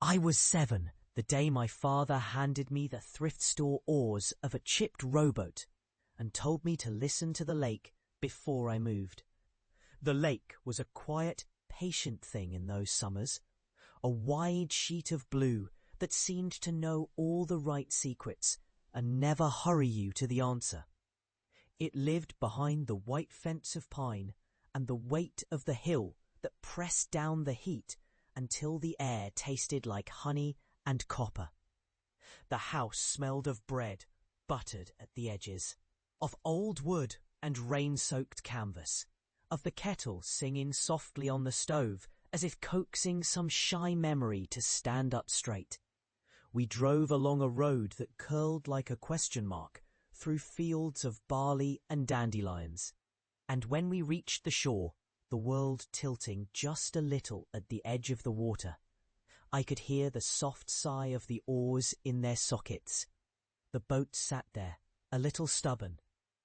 I was 7 the day my father handed me the thrift store oars of a chipped rowboat and told me to listen to the lake before I moved. The lake was a quiet, patient thing in those summers, a wide sheet of blue that seemed to know all the right secrets and never hurry you to the answer. It lived behind the white fence of pine and the weight of the hill that pressed down the heat until the air tasted like honey and copper. The house smelled of bread, buttered at the edges, of old wood and rain-soaked canvas, of the kettle singing softly on the stove as if coaxing some shy memory to stand up straight. We drove along a road that curled like a question mark through fields of barley and dandelions, and when we reached the shore, the world tilting just a little at the edge of the water, I could hear the soft sigh of the oars in their sockets. The boat sat there, a little stubborn,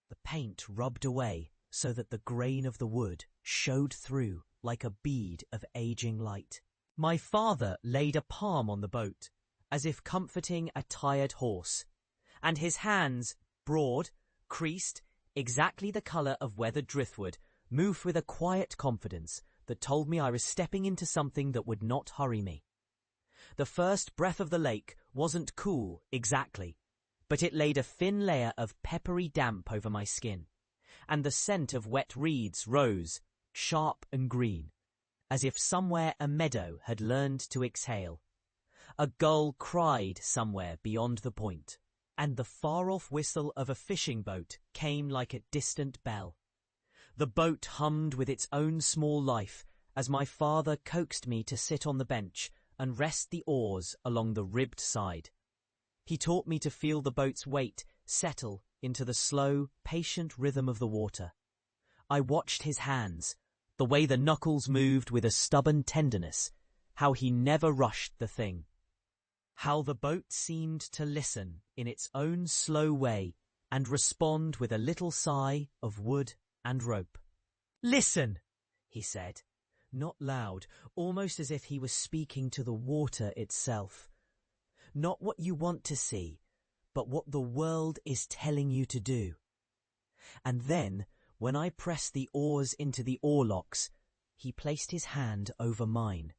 the paint rubbed away so that the grain of the wood showed through like a bead of aging light. My father laid a palm on the boat, as if comforting a tired horse, and his hands, broad, creased, exactly the colour of weathered driftwood, moved with a quiet confidence that told me I was stepping into something that would not hurry me. The first breath of the lake wasn't cool exactly, but it laid a thin layer of peppery damp over my skin, and the scent of wet reeds rose, sharp and green, as if somewhere a meadow had learned to exhale. A gull cried somewhere beyond the point, and the far-off whistle of a fishing boat came like a distant bell. The boat hummed with its own small life as my father coaxed me to sit on the bench and rest the oars along the ribbed side. He taught me to feel the boat's weight settle into the slow, patient rhythm of the water. I watched his hands, the way the knuckles moved with a stubborn tenderness, how he never rushed the thing. How the boat seemed to listen in its own slow way and respond with a little sigh of wood and rope. "Listen," he said, not loud, almost as if he was speaking to the water itself. Not what you want to see, but what the world is telling you to do. And then, when I pressed the oars into the oarlocks, he placed his hand over mine,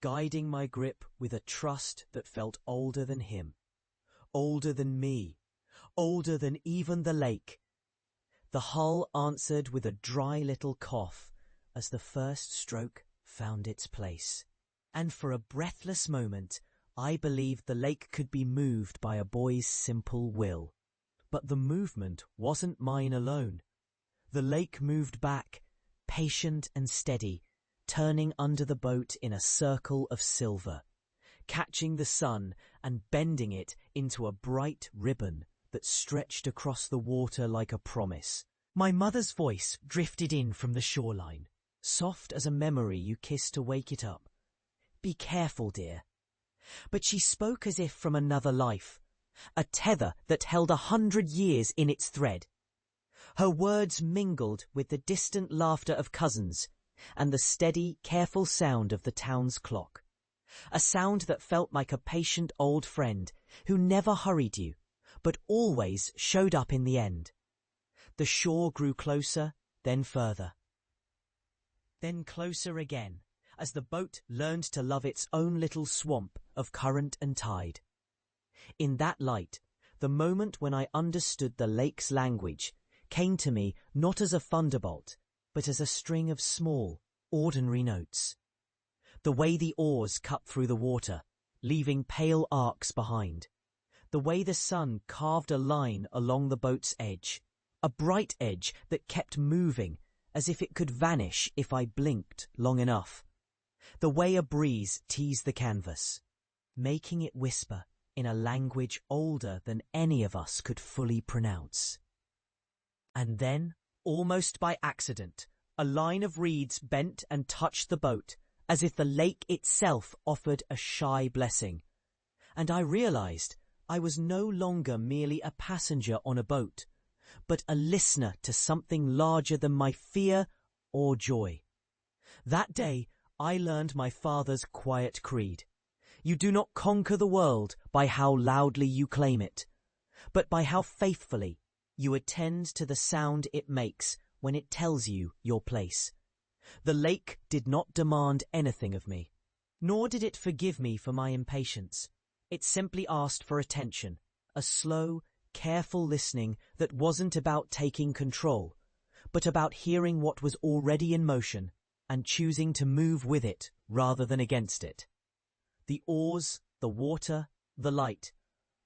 guiding my grip with a trust that felt older than him, older than me, older than even the lake. The hull answered with a dry little cough as the first stroke found its place. And for a breathless moment, I believed the lake could be moved by a boy's simple will. But the movement wasn't mine alone. The lake moved back, patient and steady, turning under the boat in a circle of silver, catching the sun and bending it into a bright ribbon that stretched across the water like a promise. My mother's voice drifted in from the shoreline, soft as a memory you kiss to wake it up. "Be careful, dear." But she spoke as if from another life, a tether that held 100 years in its thread. Her words mingled with the distant laughter of cousins and the steady, careful sound of the town's clock, a sound that felt like a patient old friend who never hurried you, but always showed up in the end. The shore grew closer, then further. Then closer again, as the boat learned to love its own little swamp of current and tide. In that light, the moment when I understood the lake's language came to me not as a thunderbolt, but as a string of small, ordinary notes. The way the oars cut through the water, leaving pale arcs behind. The way the sun carved a line along the boat's edge, a bright edge that kept moving as if it could vanish if I blinked long enough. The way a breeze teased the canvas, making it whisper in a language older than any of us could fully pronounce. And then, almost by accident, a line of reeds bent and touched the boat, as if the lake itself offered a shy blessing. And I realized I was no longer merely a passenger on a boat, but a listener to something larger than my fear or joy. That day, I learned my father's quiet creed. You do not conquer the world by how loudly you claim it, but by how faithfully you attend to the sound it makes when it tells you your place. The lake did not demand anything of me, nor did it forgive me for my impatience. It simply asked for attention, a slow, careful listening that wasn't about taking control, but about hearing what was already in motion and choosing to move with it rather than against it. The oars, the water, the light,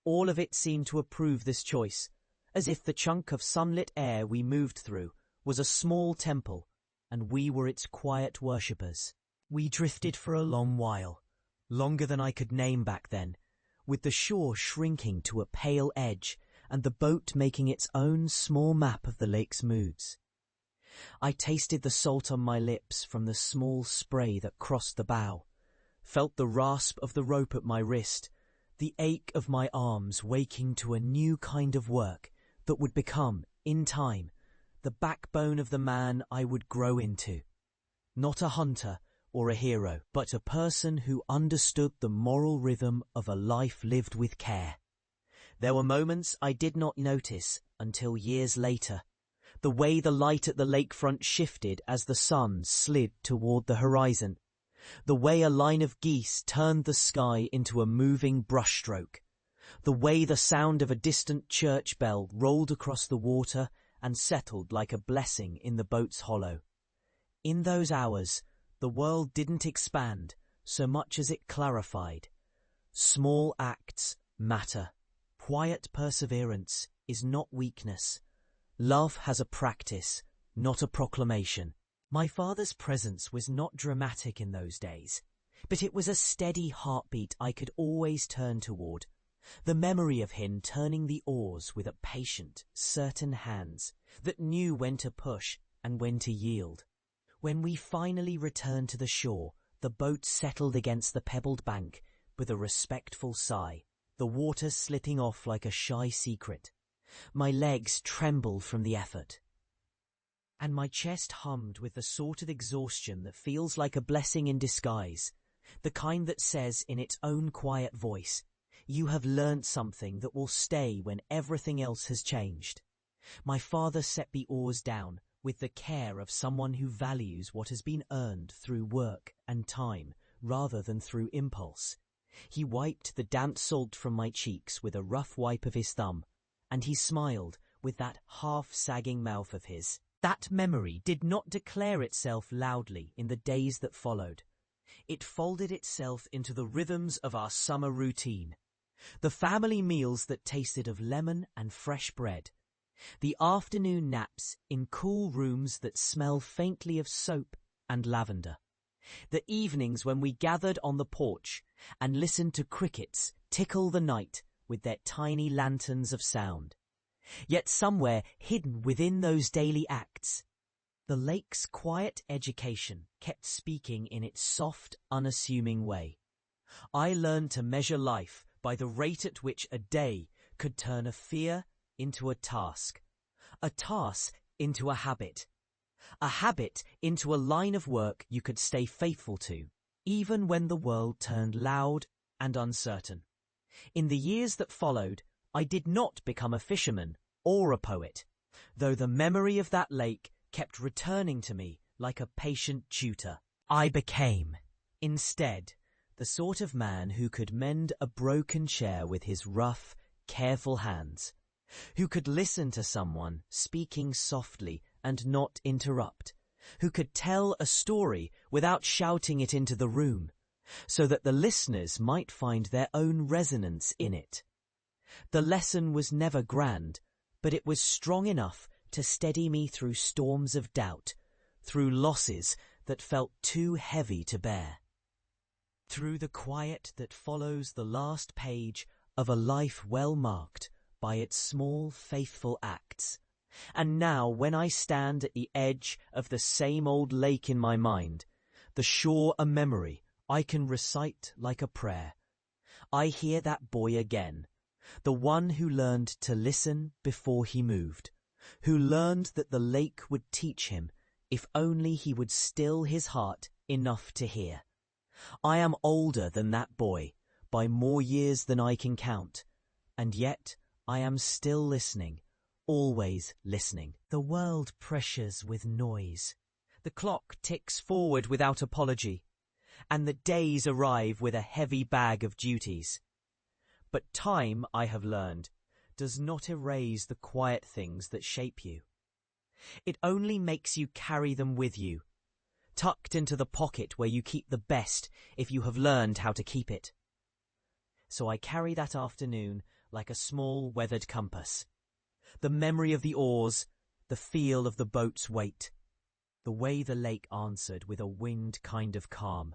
all of it seemed to approve this choice, as if the chunk of sunlit air we moved through was a small temple, and we were its quiet worshippers. We drifted for a long while, longer than I could name back then, with the shore shrinking to a pale edge and the boat making its own small map of the lake's moods. I tasted the salt on my lips from the small spray that crossed the bow, felt the rasp of the rope at my wrist, the ache of my arms waking to a new kind of work that would become, in time, the backbone of the man I would grow into. Not a hunter or a hero, but a person who understood the moral rhythm of a life lived with care. There were moments I did not notice until years later. The way the light at the lakefront shifted as the sun slid toward the horizon. The way a line of geese turned the sky into a moving brushstroke. The way the sound of a distant church bell rolled across the water and settled like a blessing in the boat's hollow. In those hours, the world didn't expand so much as it clarified. Small acts matter. Quiet perseverance is not weakness. Love has a practice, not a proclamation. My father's presence was not dramatic in those days, but it was a steady heartbeat I could always turn toward. The memory of him turning the oars with a patient, certain hands that knew when to push and when to yield. When we finally returned to the shore, the boat settled against the pebbled bank with a respectful sigh, the water slipping off like a shy secret. My legs trembled from the effort, and my chest hummed with the sort of exhaustion that feels like a blessing in disguise, the kind that says in its own quiet voice, "You have learned something that will stay when everything else has changed." My father set the oars down with the care of someone who values what has been earned through work and time rather than through impulse. He wiped the damp salt from my cheeks with a rough wipe of his thumb, and he smiled with that half-sagging mouth of his. That memory did not declare itself loudly in the days that followed. It folded itself into the rhythms of our summer routine. The family meals that tasted of lemon and fresh bread. The afternoon naps in cool rooms that smell faintly of soap and lavender. The evenings when we gathered on the porch and listened to crickets tickle the night with their tiny lanterns of sound. Yet somewhere hidden within those daily acts, the lake's quiet education kept speaking in its soft, unassuming way. I learned to measure life by the rate at which a day could turn a fear into a task into a habit into a line of work you could stay faithful to, even when the world turned loud and uncertain. In the years that followed, I did not become a fisherman or a poet, though the memory of that lake kept returning to me like a patient tutor. I became, instead, the sort of man who could mend a broken chair with his rough, careful hands, who could listen to someone speaking softly and not interrupt, who could tell a story without shouting it into the room, so that the listeners might find their own resonance in it. The lesson was never grand, but it was strong enough to steady me through storms of doubt, through losses that felt too heavy to bear, through the quiet that follows the last page of a life well marked by its small, faithful acts. And now, when I stand at the edge of the same old lake in my mind, the shore a memory I can recite like a prayer, I hear that boy again, the one who learned to listen before he moved, who learned that the lake would teach him if only he would still his heart enough to hear. I am older than that boy, by more years than I can count, and yet I am still listening, always listening. The world pressures with noise. The clock ticks forward without apology, and the days arrive with a heavy bag of duties. But time, I have learned, does not erase the quiet things that shape you. It only makes you carry them with you, tucked into the pocket where you keep the best if you have learned how to keep it. So I carry that afternoon like a small weathered compass. The memory of the oars, the feel of the boat's weight, the way the lake answered with a winged kind of calm.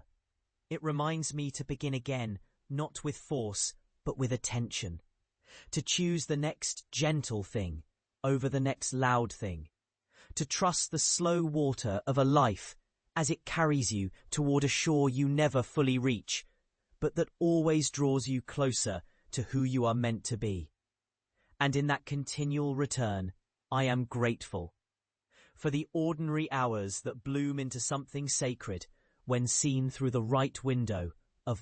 It reminds me to begin again, not with force, but with attention. To choose the next gentle thing over the next loud thing. To trust the slow water of a life as it carries you toward a shore you never fully reach, but that always draws you closer to who you are meant to be. And in that continual return, I am grateful for the ordinary hours that bloom into something sacred when seen through the right window